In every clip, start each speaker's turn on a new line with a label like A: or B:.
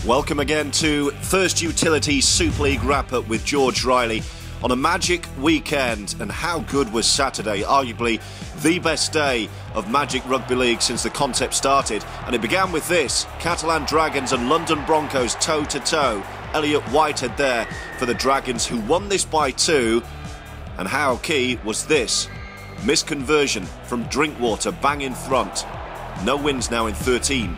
A: Welcome again to First Utility Super League wrap-up with George Riley on a magic weekend. And how good was Saturday? Arguably the best day of Magic Rugby League since the concept started. And it began with this: Catalan Dragons and London Broncos toe-to-toe. Elliot Whitehead there for the Dragons, who won this by 2. And how key was this misconversion from Drinkwater, bang in front. No wins now in 13.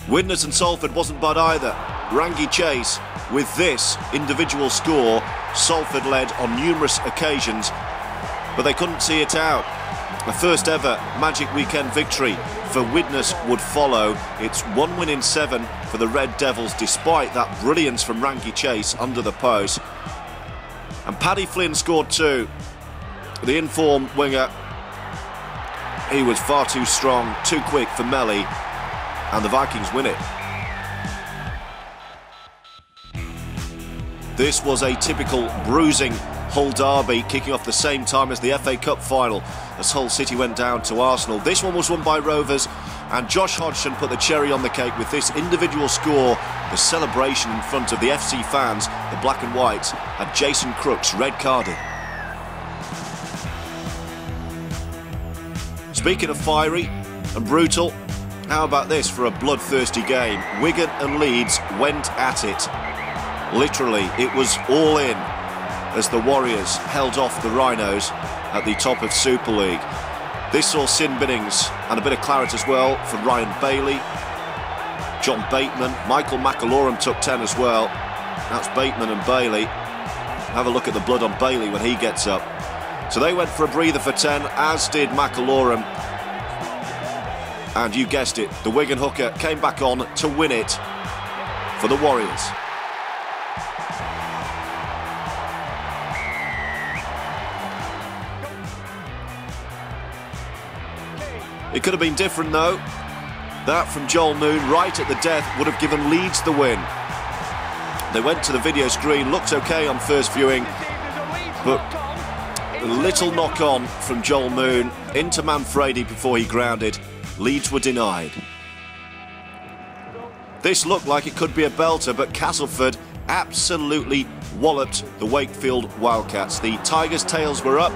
A: Widnes and Salford wasn't bad either. Rangi Chase with this individual score. Salford led on numerous occasions, but they couldn't see it out. A first ever Magic Weekend victory for Widnes would follow. It's 1 win in 7 for the Red Devils, despite that brilliance from Rangi Chase under the post. And Paddy Flynn scored 2. The informed winger, he was far too strong, too quick for Melly, and the Vikings win it. This was a typical bruising Hull derby, kicking off the same time as the FA Cup final as Hull City went down to Arsenal. This one was won by Rovers, and Josh Hodgson put the cherry on the cake with this individual score. The celebration in front of the FC fans, the black and whites, had Jason Crooks red carded. Speaking of fiery and brutal, how about this for a bloodthirsty game? Wigan and Leeds went at it. Literally, it was all in as the Warriors held off the Rhinos at the top of Super League. This saw sin binnings and a bit of claret as well for Ryan Bailey, John Bateman, Michael McAlorum took 10 as well. That's Bateman and Bailey. Have a look at the blood on Bailey when he gets up. So they went for a breather for 10, as did McAlorum. And you guessed it, the Wigan hooker came back on to win it for the Warriors. It could have been different though. That from Joel Moon right at the death would have given Leeds the win. They went to the video screen, looked okay on first viewing, but a little knock on from Joel Moon into Manfredi before he grounded. Leeds were denied. This looked like it could be a belter, but Castleford absolutely walloped the Wakefield Wildcats. The Tigers' tails were up.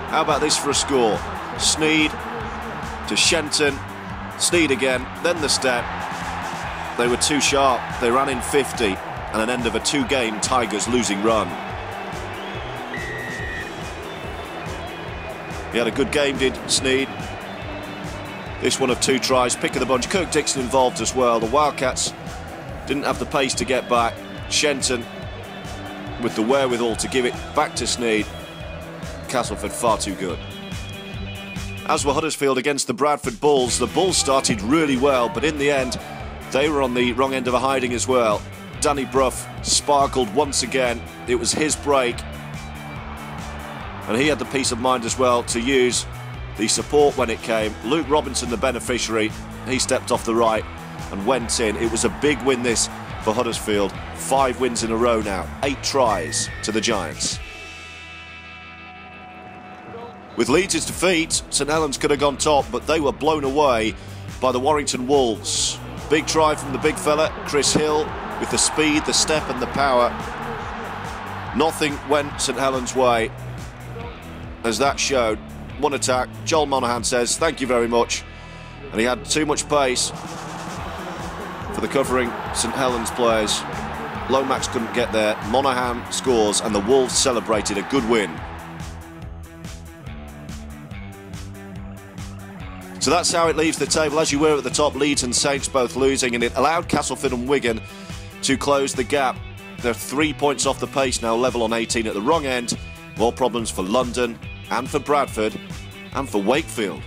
A: How about this for a score? Sneed to Shenton, Sneed again, then the step. They were too sharp. They ran in 50, and an end of a 2-game Tigers losing run. He had a good game, did Sneed. This one of 2 tries, pick of the bunch. Kirk Dixon involved as well. The Wildcats didn't have the pace to get back. Shenton with the wherewithal to give it back to Sneed. Castleford far too good. As were Huddersfield against the Bradford Bulls. The Bulls started really well, but in the end, they were on the wrong end of a hiding as well. Danny Brough sparkled once again. It was his break. And he had the peace of mind as well to use the support when it came. Luke Robinson, the beneficiary, he stepped off the right and went in. It was a big win this for Huddersfield. 5 wins in a row now, 8 tries to the Giants. With Leeds' defeat, St Helens could have gone top, but they were blown away by the Warrington Wolves. Big try from the big fella, Chris Hill, with the speed, the step and the power. Nothing went St Helens' way, as that showed. One attack, Joel Monaghan says, thank you very much. And he had too much pace for the covering St Helens players. Lomax couldn't get there. Monaghan scores, and the Wolves celebrated a good win. So that's how it leaves the table. As you were at the top, Leeds and Saints both losing, and it allowed Castleford and Wigan to close the gap. They're 3 points off the pace now, level on 18 at the wrong end. More problems for London and for Bradford and for Wakefield.